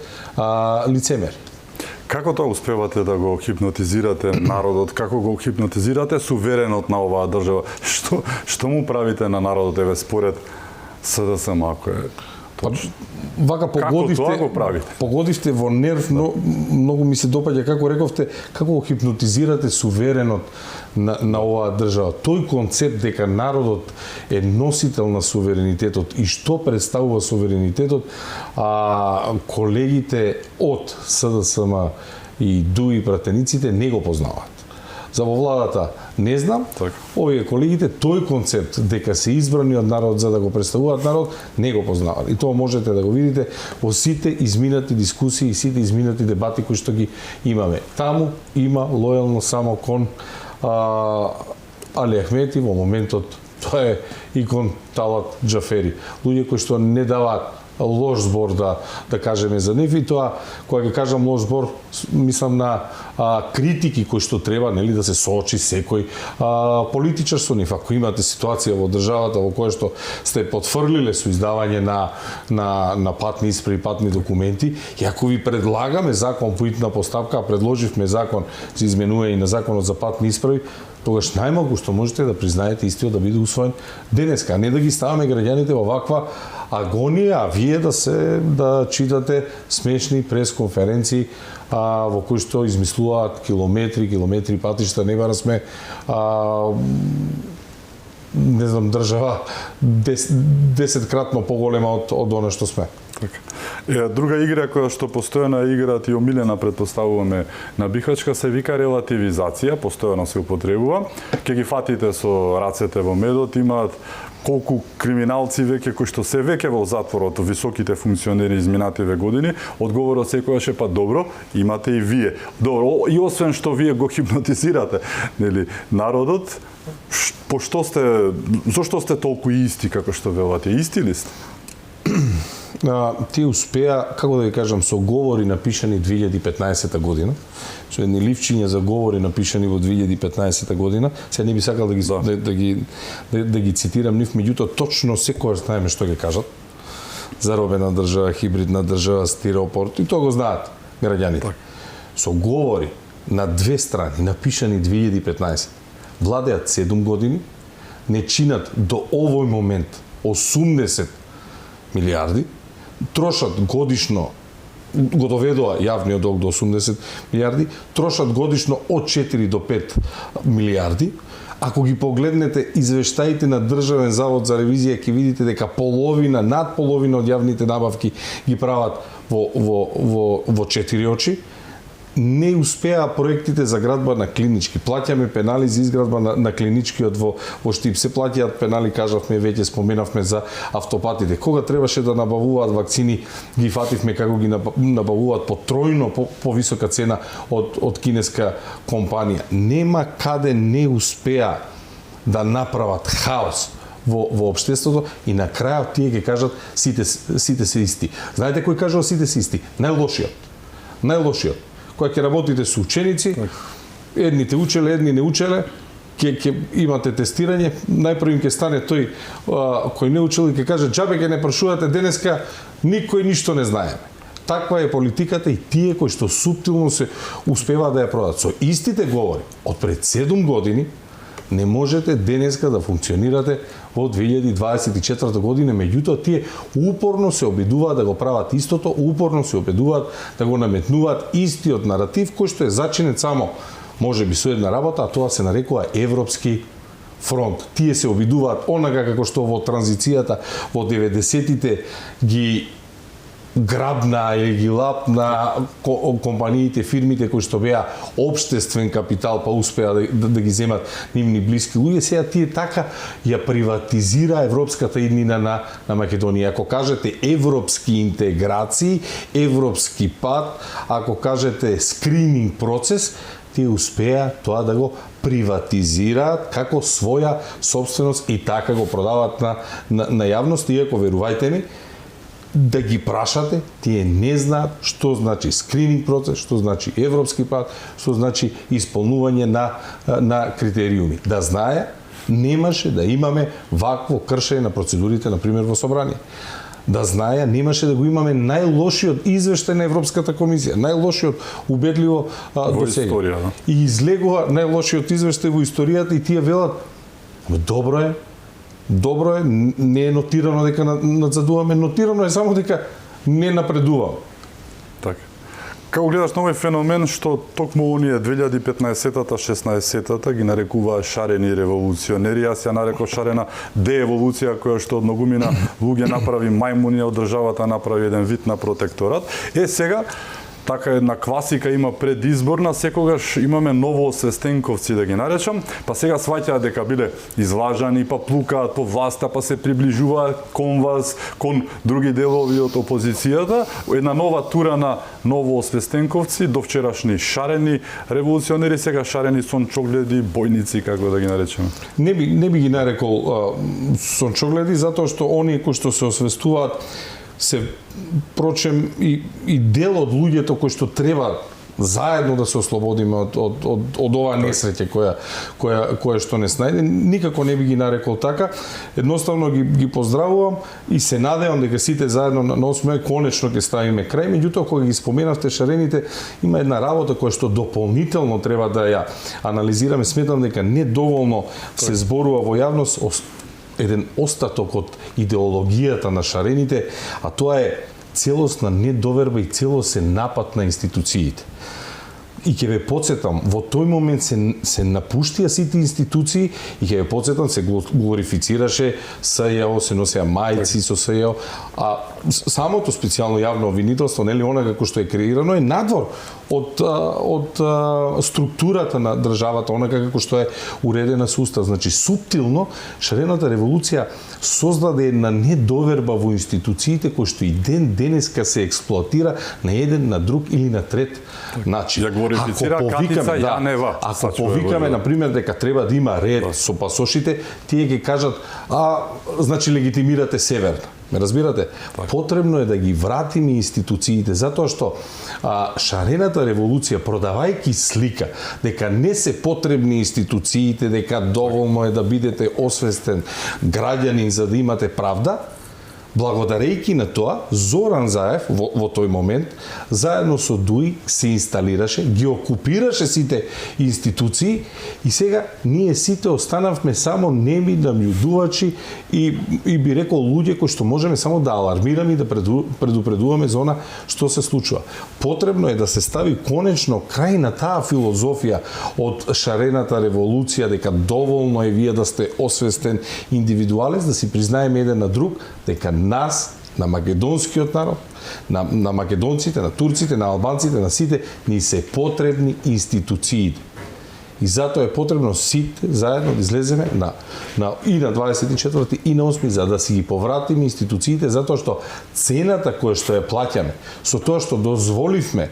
лицемери. Како тоа успевате да го хипнотизирате народот? Како го хипнотизирате суверенот на оваа држава? Што му правите на народот, еве, според СДСМ, ако е точно? Вака погодивте во нерв, но многу ми се допаѓа како рековте, како го хипнотизирате суверенот на оваа држава. Тој концепт дека народот е носител на суверенитетот и што представува суверенитетот, колегите од СДСМ и ДУИ пратениците не го познаваат. За во владата не знам, овие колегите тој концепт дека се избрани од народ за да го представуваат народ, не го познаваат. И тоа можете да го видите во сите изминати дискусии и сите изминати дебати кои што ги имаме. Таму има лојално само кон Али Ахмети, во моментот тоа е и кон Талат Џафери. Луѓе кои што не даваат лош збор да кажеме за нив, и тоа кога ќе кажам лош збор, мислам на критики кои што треба, нели, да се соочи секој политичар со нив. Ако имате ситуација во државата во која што сте потфрлиле со издавање на патни исправи, патни документи, и ако ви предлагаме закон по итна постапка, предложивме закон за изменување на законот за патни исправи, тогаш најмалку што можете да признаете истиот да биде усвоен денеска, а не да ги ставаме граѓаните во ваква агонија, а вие да читате смешни пресконференции во кои што измислуваат километри патишта, не бара сме не знам, држава 10-кратно поголема од она што сме. Друга игра која што постојано играат и омилена, предпоставуваме, на Бихачка, се вика релативизација, постојано се употребува. Ке ги фатите со рацете во медот, имаат колку криминалци веќе кои што се веќе во затворот, високите функционери изминативе години, одговорот секогаш е па добро, имате и вие. Добро, и освен што вие го хипнотизирате, нели, народот, зошто сте толку исти како што велате? Исти ли сте? Тие успеа, како да ви кажам, со говори напишани 2015 година, со едни ливчиња за говори напишани во 2015 година. Се не би сакал да ги цитирам нив, меѓутоа точно секојаш знаеме што ќе кажат. Заробена држава, хибридна држава, стиропор, и тоа го знаат граѓаните. Со говори на две страни напишани 2015, владеат 7 години, не чинат до овој момент 80 милиарди, трошат годишно, го доведоа јавниот долг до 80 милиарди, трошат годишно од 4 до 5 милиарди. Ако ги погледнете извештаите на Државен завод за ревизија, ќе видите дека половина, над половина од јавните набавки ги прават во 4 очи. Не успеа проектите за градба на клинички. Плаќаме пенали за изградба на клиничкиот во Штип. Се плаќаат пенали, кажавме, веќе споменавме за автопатите. Кога требаше да набавуваат вакцини, ги фативме како ги набавуваат по тројно повисока цена од кинеска компанија. Нема каде не успеа да направат хаос во општеството и на крајот тие ќе кажат сите се исти. Знаете кој кажува сите се исти? Најлошиот. Кога ќе работите со ученици, едните учеле, едни не учеле, ќе имате тестирање, најпрво им ќе стане тој кој не учел и ќе каже џабе ќе не прашувате денеска, никој ништо не знаеме. Таква е политиката и тие кои што суптилно се успеваат да ја продадат. Со истите говори од пред 7 години не можете денеска да функционирате во 2024 година, меѓутоа тие упорно се обидуваат да го прават истото, упорно се обидуваат да го наметнуваат истиот наратив кој што е зачинет само можеби со една работа, а тоа се нарекува Европски фронт. Тие се обидуваат онака како што во транзицијата во 90-тите ги грабна или ги лапна компаниите, фирмите кои што беа општествен капитал, па успеа да ги земат нивни блиски луѓе, сега тие така ја приватизира европската иднина на Македонија. Ако кажете европски интеграции, европски пат, ако кажете скрининг процес, тие успеа тоа да го приватизираат како своја собственост и така го продаваат на јавност, иако верувајте ми, да ги прашате, тие не знаат што значи скрининг процес, што значи европски пат, што значи исполнување на критериуми. Да знае, немаше да имаме вакво кршење на процедурите, например, во собрание. Да знае, немаше да го имаме најлошиот извештај на Европската комисија, најлошиот убедливо до сега. И излегува најлошиот извештај во историјата и тие велат, добро е, не е нотирано дека надзадуваме, нотирано е само дека не напредуваме. Така. Како гледаш на овој феномен што токму оние 2015-та, 16-та ги нарекуваа шарени револуционери, јас ја нареков шарена дееволуција која што од многумина луѓе направи мајмуни од државата, направи еден вид на протекторат. Сега така една класика има предизборна, секогаш имаме новоосвестенковци да ги наречам, па сега сваќаат дека биле излажани, па плукаат по власта, па се приближуваат кон вас, кон други делови од опозицијата, една нова тура на новоосвестенковци, до вчерашни шарени револуционери, сега шарени сончогледи, бојници, како да ги наречеме. Не би ги нарекол сончогледи, затоа што оние кои што се освестуваат се прочем и дел од луѓето кои што треба заедно да се ослободиме од оваа несреќа која што не снајде, никако не би ги нарекол така. Едноставно ги поздравувам и се надевам дека сите заедно на 8 конечно ќе ставиме крај. Меѓутоа кога ги споменавте шарените, има една работа која што дополнително треба да ја анализираме. Сметам дека недоволно се зборува во јавност еден остаток од идеологијата на шарените, а тоа е целосна недоверба и целосен напад на институциите. И ќе ве подсетам, во тој момент се напуштија сите институции и ќе ве подсетам, се глорифицираше СЈО, се носеа мајци со СЈО, а самото специјално јавно обвинителство, нели, она како што е креирано, е надвор од структурата на државата, онака како што е уредена со устав. Значи, суптилно шарената револуција создаде една недоверба во институциите кој што и денеска се експлоатира на еден, на друг или на трет начин. Ја глорифицира Катица Јанева. Ако повикаме, например, дека треба да има ред со пасошите, тие ќе кажат, значи легитимирате Северна. Ме разбирате? Потребно е да ги вратиме институциите, затоа што шарената револуција, продавајќи слика дека не се потребни институциите, дека доволно е да бидете освестен граѓанин за да имате правда, благодарејќи на тоа, Зоран Заев во тој момент, заедно со ДУИ се инсталираше, ги окупираше сите институции и сега ние сите останавме само неми намјудувачи и би рекол луѓе кои што можеме само да алармираме и да предупредуваме за она што се случува. Потребно е да се стави конечно крај на таа филозофија од шарената револуција, дека доволно е вие да сте освестен индивидуалец, да си признаеме еден на друг, дека нас, на македонскиот народ, на македонците, на турците, на албанците, на сите, ни се потребни институциите. И затоа е потребно сите заедно да излеземе и на 24 и на 8 за да си ги повратиме институциите, затоа што цената која што ја плаќаме, со тоа што дозволивме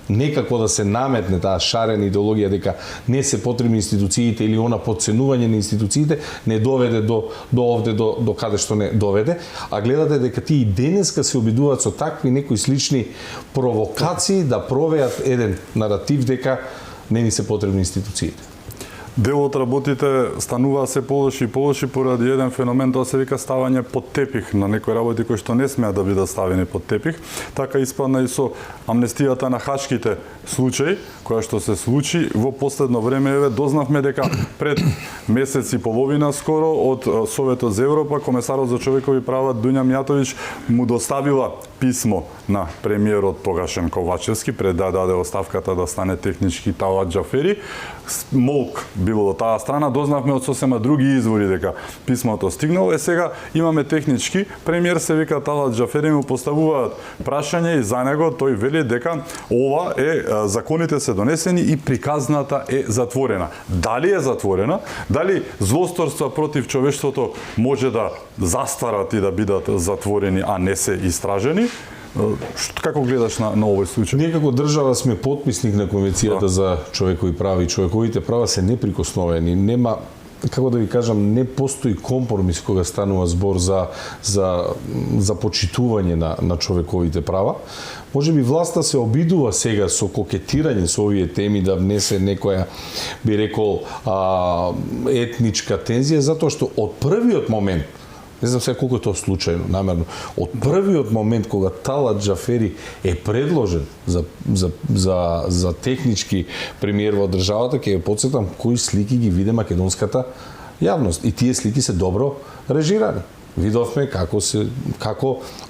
некако да се наметне таа шарена идеологија дека не се потребни институциите или она подценување на институциите, не доведе до овде, до каде што не доведе, а гледате дека тие и денеска се обидуваат со такви некои слични провокации да провеат еден наратив дека не ни се потребни институциите. Дел од работите станува се полоши и полоши поради еден феномен, тоа се вика ставање под тепих на некои работи кои што не смеат да бидат ставени под тепих. Така испадна и со амнестијата на хачките случаи, која што се случи во последно време. Еве дознавме дека пред месец и половина скоро од Советот за Европа комесарот за човекови права Дуња Мијатовиќ му доставила писмо на премиерот тогашен Ковачевски пред да даде оставката да стане технички Талат Џафери. Молк било од таа страна, дознавме од сосема други извори дека писмото стигнало. Сега имаме технички, премиер се вика Талат Џафери, му поставуваат прашање и за него тој вели дека ова е законите се донесени и приказната е затворена. Дали е затворена? Дали злосторства против човештвото може да застарат и да бидат затворени, а не се истражени? Како гледаш на овој случај? Ние како држава сме потписник на Конвенцијата за човекови права и човековите права се неприкосновени. Нема, како да ви кажам, не постои компромис кога станува збор за почитување на човековите права. Може би власта се обидува сега со кокетирање со овие теми да внесе некоја, би рекол, етничка тензија, затоа што од првиот момент, не знам сега колку е тоа случајно, намерно, од првиот момент кога Талат Џафери е предложен за технички премиер во државата, ќе ја потсетам кои слики ги виде македонската јавност. И тие слики се добро режирани. Видовме како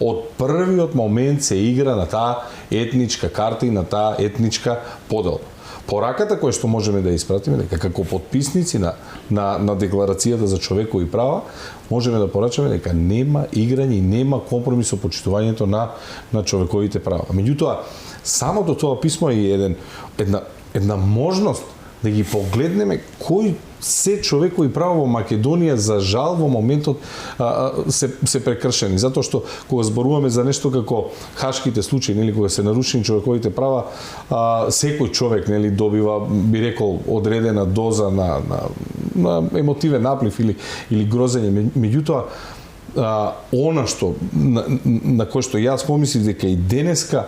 од првиот момент се игра на таа етничка карта и на таа етничка подела. Пораката која што можеме да испратиме дека како потписници на декларацијата за човекови права можеме да порачаме дека нема играње и нема компромис со почитувањето на човековите права. Меѓутоа, самото тоа писмо е една можност да ги погледнеме кои се човекови права во Македонија за жал во моментот се прекршени, затоа што кога зборуваме за нешто како хашките случаи, нели, кога се нарушени човековите права, секој човек, нели, добива, би рекол, одредена доза на емотивен наплив или грозење. Меѓутоа, она што на кој што јас помислив дека и денеска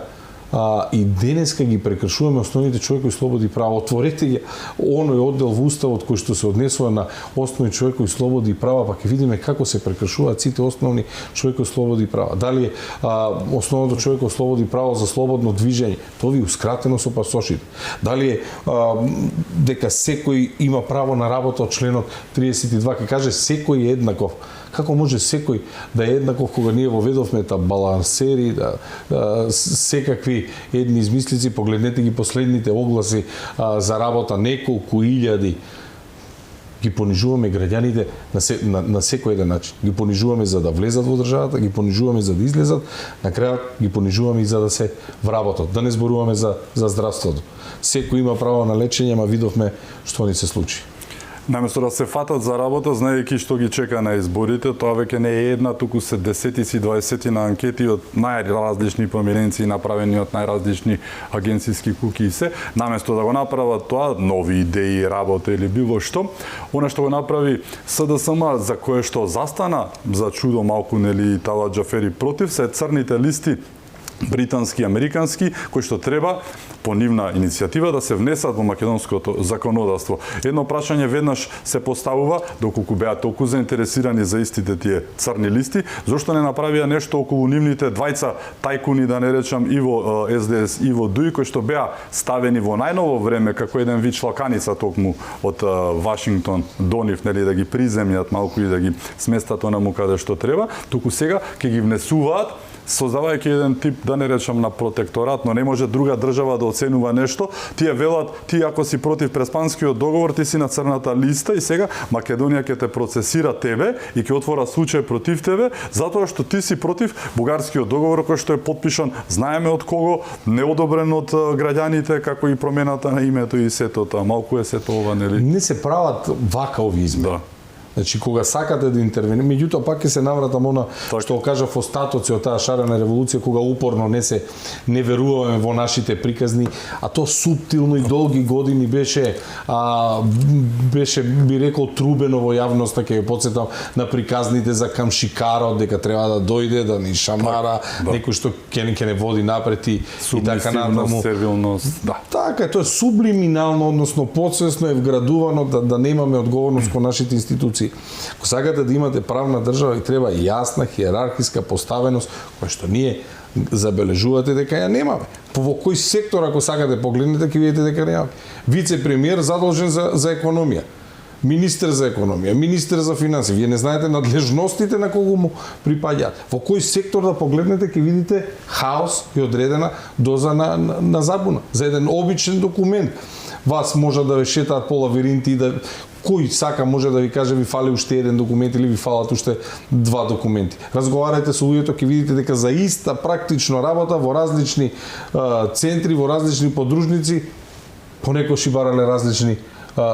ги прекршуваме основните човекови слободи и права. Отворете ги оној оддел во Уставот кој што се однесува на основни човекови слободи и права, па ќе видиме како се прекршуваат сите основни човекови слободи и права. Дали е основното човеково слободи и право за слободно движење, тоа ви ускратено со пасошите. Дали е дека секој има право на работа од членот 32, ќе каже секој е еднаков. Како може секој да е еднаков кога ние воведовме балансери, секакви едни измислици, погледнете ги последните огласи за работа неколку илјади ги понижуваме граѓаните на секој еден начин. Ги понижуваме за да влезат во државата, ги понижуваме за да излезат, на крајот ги понижуваме и за да се вработат. Да не зборуваме за здравството. Секој има право на лечење, ама видовме што ни се случи. Наместо да се фатат за работа, знаејќи што ги чека на изборите, тоа веќе не е една, туку се десетици, 20 на анкети од најразлични помиренци направени од најразлични агенцијски куки и се, наместо да го направат тоа, нови идеи, работа или било што, она што го направи СДСМ, за кое што застана, за чудо малку нели Талат Џафери против, се црните листи британски и американски, кои што треба по нивна иницијатива да се внесат во македонското законодавство. Едно прашање веднаш се поставува, доколку беа толку заинтересирани за истите тие црни листи, зошто не направија нешто околу нивните двајца тајкуни, да не речам, Иво СДС, Иво Дуј, кои што беа ставени во најново време како еден вид шлаканица токму од Вашингтон до нив, нели, да ги приземјат малку и да ги сместат онаму каде што треба, туку сега ќе ги внесуваат, создавајќи еден тип, да не речам, на протекторат, но не може друга држава да оценува нешто. Тие велат, ти ако си против Преспанскиот договор, ти си на црната листа и сега Македонија ќе те процесира тебе и ќе отвора случај против тебе, затоа што ти си против Бугарскиот договор кој што е потпишан, знаеме од кого, неодобрен од граѓаните, како и промената на името и сето тоа. Малку е сето ова, нели? Не се прават вака ови измени. Да. Значи, кога сакате да интервенирате, меѓутоа пак ќе се навратам она што кажав остатоци од таа шарена револуција, кога упорно не веруваме во нашите приказни, а то суптилно и долги години беше би рекол трубено во јавноста, ќе ја потсетам на приказните за камшикарот, дека треба да дојде да ни шамара, некој што ќе не води напред и така натаму. Сервилност, да. Така е, тоа е сублиминално, односно подсвесно е вградувано да немаме одговорност кон нашите институции. Ако сакате да имате правна држава, и треба јасна хиерархиска поставеност, која што ние забележувате дека ја немаме. Во кој сектор, ако сакате погледнете, ќе видите дека немаме. Вице-премиер задолжен за економија, министер за економија, министер за финансии. Вие не знаете надлежностите на кого му припаѓаат. Во кој сектор да погледнете, ќе видите хаос и одредена доза на забуна. За еден обичен документ вас може да ве шетаат по лавиринти и да кој сака може да ви каже ви фали уште еден документ или ви фалат уште два документи. Разговарајте со луѓето, ќе видите дека за иста практично работа во различни центри, во различни подружници, понекогаш и барале различни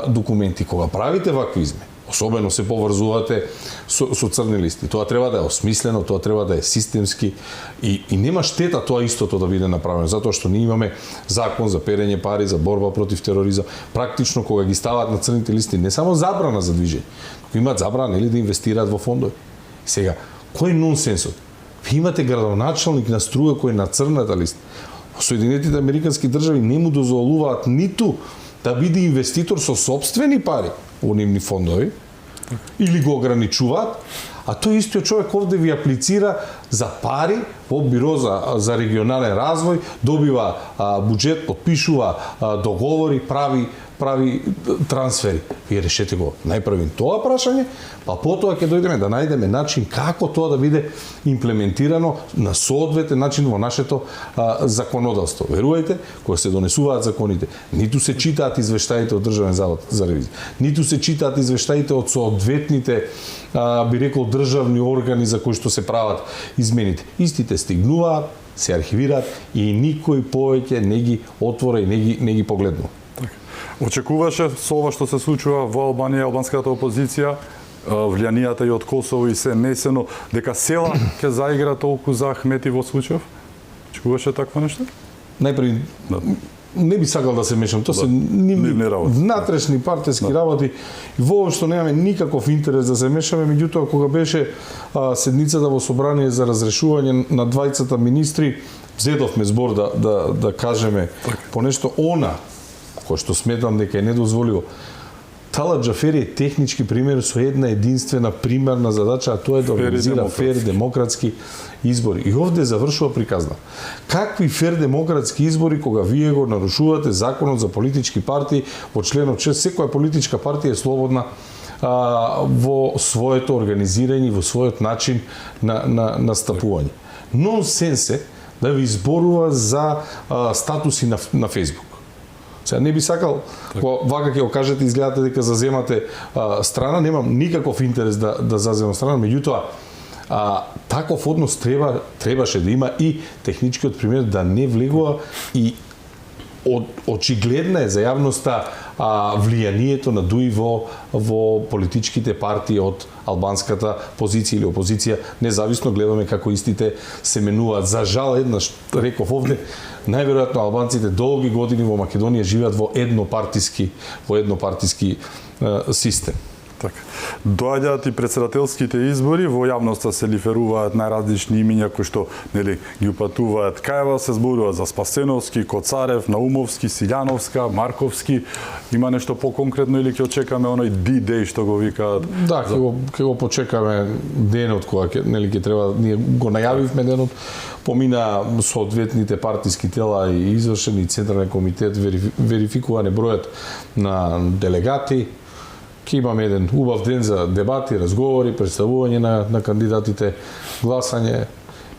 документи. Кога правите вакви измени, особено се поврзувате со црни листи, тоа треба да е осмислено, тоа треба да е системски и нема штета тоа истото да биде направено, затоа што ние имаме закон за перење пари, за борба против тероризам. Практично кога ги стават на црните листи, не само забрана за движење, туку имаат забрана или да инвестираат во фондови. Сега, кој е нонсенсот? Ви имате градоначалник на струја кој е на црната листа. Во Соединетите американски држави не му дозволуваат ниту да биде инвеститор со сопствени пари во нивни фондови, или го ограничуваат, а тој истиот човек овде ви аплицира за пари во Биро за регионален развој, добива буџет, подпишува договори, прави трансфери. Вие решете го најпрвин тоа прашање, па потоа ќе дојдеме да најдеме начин како тоа да биде имплементирано на соодветен начин во нашето законодавство. Верувајте, кога се донесуваат законите, ниту се читаат извештаите од Државен завод за ревизија, ниту се читаат извештаите од соодветните би рекол државни органи за кои што се прават измените. Истите стигнуваат, се архивираат и никој повеќе не ги отвора и не ги погледнува. Очекуваше со ова што се случува во Албанија, албанската опозиција, влијанијата и од Косово и се несено, дека села ќе заигра толку за Ахмети во случај? Очекуваше такво нешто? Најпрви, не би сакал да се мешам, тоа се нивни внатрешни партиски работи и воопшто немаме никаков интерес да се мешаме, меѓутоа кога беше седницата во собрание за разрешување на двајцата министри, зедовме збор да кажеме по нешто кој што сметам дека е недозволиво. Талат Џафери е технички пример со една единствена примерна задача, а тоа е да организира фер демократски избори. И овде завршува приказна. Какви фер демократски избори кога вие го нарушувате законот за политички партии во членот 6, секоја политичка партија е слободна во своето организирање, во својот начин на настапување. Нонсенс е да ви изборува за статуси на Facebook. Сега не би сакал, кога вака ќе го кажете, изгледате дека заземате страна, немам никаков интерес да заземам страна, меѓутоа таков однос требаше да има и техничкиот пример да не влегува и очигледна е за јавноста влијанието на ДУИ во политичките партии од албанската позиција или опозиција, независно гледаме како истите се менуваат. За жал, еднаш реков овде, најверојатно албанците долги години во Македонија живеат во еднопартиски систем. Така. Доаѓаат и председателските избори, во јавноста се лиферуваат најразлични имиња кои што нели ги упатуваат кај вас, се зборуваат за Спасеновски, Коцарев, Наумовски, Силјановска, Марковски. Има нешто поконкретно или ќе очекаме оној D-Day што го викаат? Да, ќе го почекаме денот кога ќе треба, ние го најавивме денот, помина соодветните партиски тела и извршени Централен комитет, верификуване бројот на делегати. Ќе имаме еден убав ден за дебати, разговори, представување на кандидатите, гласање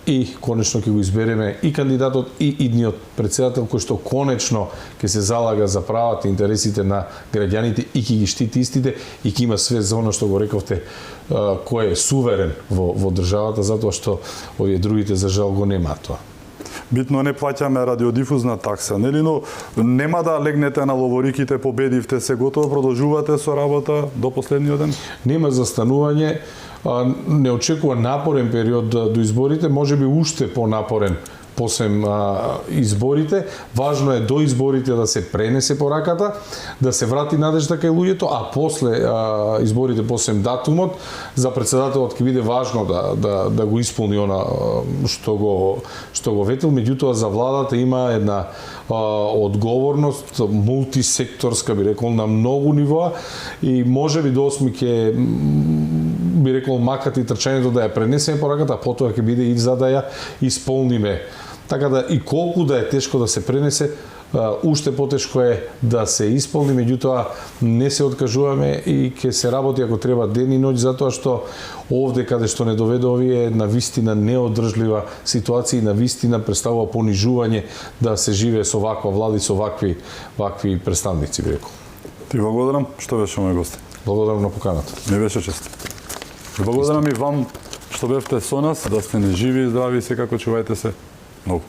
и конечно ќе го избереме и кандидатот и идниот председател кој што конечно ќе се залага за правата и интересите на граѓаните и ќе ги штити истите и ќе има све за оно што го рековте, кој е суверен во државата, затоа што овие другите за жал го немаат тоа. Битно не плаќаме радиодифузна такса, нели, но нема да легнете на ловориките, победивте се, готово продолжувате со работа до последниот ден? Нема застанување, не очекува напорен период до изборите, можеби уште понапорен посем изборите. Важно е до изборите да се пренесе пораката, да се врати надежда кај луѓето, а после изборите, посем датумот, за председателот ќе биде важно да го исполни она што го ветил, меѓутоа за владата има една одговорност мултисекторска, би рекол, на многу нивоа и можеби до 8 ќе би рекол макат и трчањето да ја пренесеме пораката, а потоа ќе биде и за да ја исполниме. Така да и колку да е тешко да се пренесе, уште потешко е да се исполни, меѓутоа не се откажуваме и ќе се работи ако треба ден и ноќ, затоа што овде каде што не доведе овие на вистина неодржлива ситуација и на вистина представува понижување да се живее со ваква влада и со вакви представници, би рекол. Ти благодарам што беше мој гост. Благодарам на поканата. Ми беше чест. Благодарам и вам што бевте со нас, да сте живи и здрави, секако чувајте се многу.